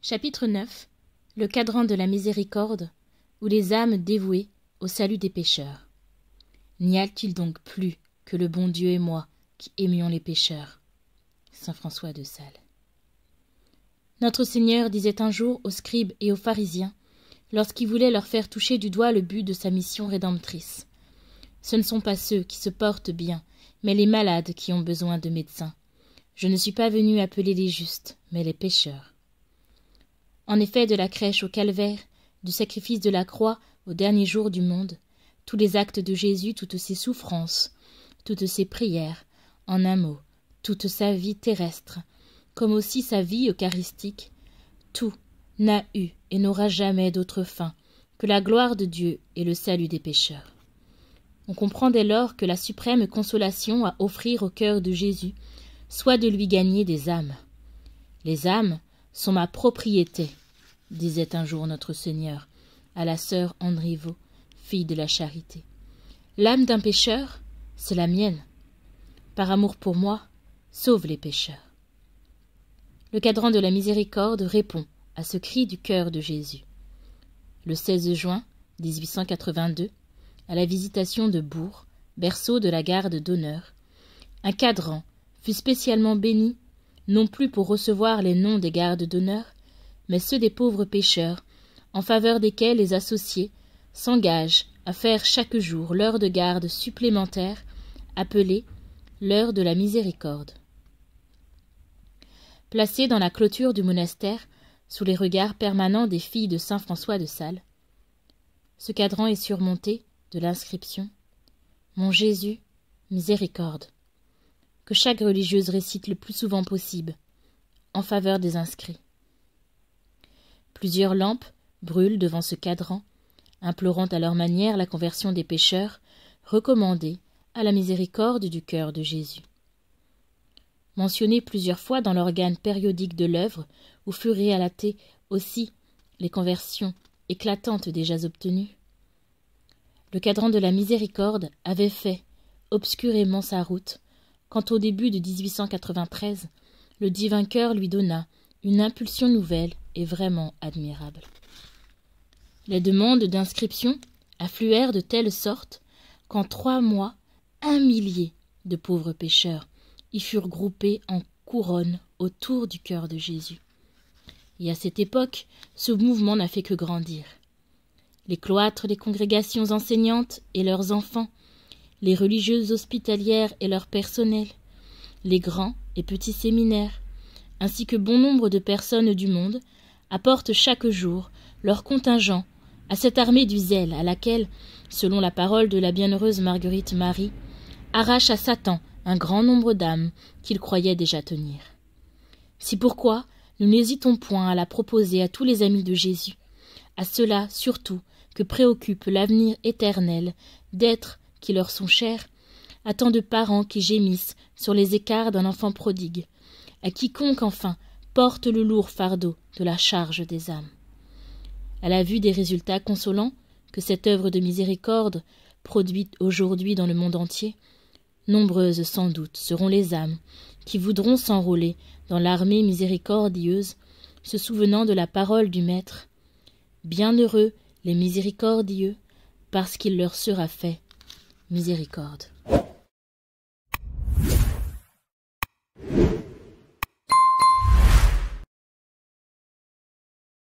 Chapitre 9. Le cadran de la miséricorde, ou les âmes dévouées au salut des pécheurs. N'y a-t-il donc plus que le bon Dieu et moi qui aimions les pécheurs? Saint François de Sales. Notre Seigneur disait un jour aux scribes et aux pharisiens, lorsqu'il voulait leur faire toucher du doigt le but de sa mission rédemptrice: ce ne sont pas ceux qui se portent bien, mais les malades qui ont besoin de médecins. Je ne suis pas venu appeler les justes, mais les pécheurs. En effet, de la crèche au calvaire, du sacrifice de la croix au dernier jour du monde, tous les actes de Jésus, toutes ses souffrances, toutes ses prières, en un mot, toute sa vie terrestre, comme aussi sa vie eucharistique, tout n'a eu et n'aura jamais d'autre fin que la gloire de Dieu et le salut des pécheurs. On comprend dès lors que la suprême consolation à offrir au cœur de Jésus soit de lui gagner des âmes. Les âmes sont ma propriété, disait un jour notre Seigneur à la sœur Andriveau, fille de la Charité. L'âme d'un pécheur, c'est la mienne. Par amour pour moi, sauve les pécheurs. Le cadran de la miséricorde répond à ce cri du cœur de Jésus. Le 16 juin 1882, à la visitation de Bourg, berceau de la garde d'honneur, un cadran fut spécialement béni, non plus pour recevoir les noms des gardes d'honneur, mais ceux des pauvres pécheurs, en faveur desquels les associés s'engagent à faire chaque jour l'heure de garde supplémentaire, appelée l'heure de la miséricorde. Placé dans la clôture du monastère, sous les regards permanents des filles de saint François de Sales, ce cadran est surmonté de l'inscription « Mon Jésus, miséricorde », que chaque religieuse récite le plus souvent possible, en faveur des inscrits. Plusieurs lampes brûlent devant ce cadran, implorant à leur manière la conversion des pécheurs, recommandés à la miséricorde du cœur de Jésus. Mentionné plusieurs fois dans l'organe périodique de l'œuvre, où furent relatées aussi les conversions éclatantes déjà obtenues, le cadran de la miséricorde avait fait obscurément sa route, quand au début de 1893, le divin cœur lui donna une impulsion nouvelle et vraiment admirable. Les demandes d'inscription affluèrent de telle sorte qu'en 3 mois, 1 millier de pauvres pécheurs y furent groupés en couronne autour du cœur de Jésus. Et à cette époque, ce mouvement n'a fait que grandir. Les cloîtres, les congrégations enseignantes et leurs enfants, les religieuses hospitalières et leur personnel, les grands et petits séminaires, ainsi que bon nombre de personnes du monde, apportent chaque jour leur contingent à cette armée du zèle à laquelle, selon la parole de la bienheureuse Marguerite Marie, arrache à Satan un grand nombre d'âmes qu'il croyait déjà tenir. C'est pourquoi nous n'hésitons point à la proposer à tous les amis de Jésus, à ceux-là surtout que préoccupe l'avenir éternel d'êtres qui leur sont chers, à tant de parents qui gémissent sur les écarts d'un enfant prodigue, à quiconque enfin porte le lourd fardeau de la charge des âmes. À la vue des résultats consolants que cette œuvre de miséricorde produit aujourd'hui dans le monde entier, nombreuses sans doute seront les âmes qui voudront s'enrôler dans l'armée miséricordieuse, se souvenant de la parole du Maître. Bienheureux les miséricordieux, parce qu'il leur sera fait miséricorde.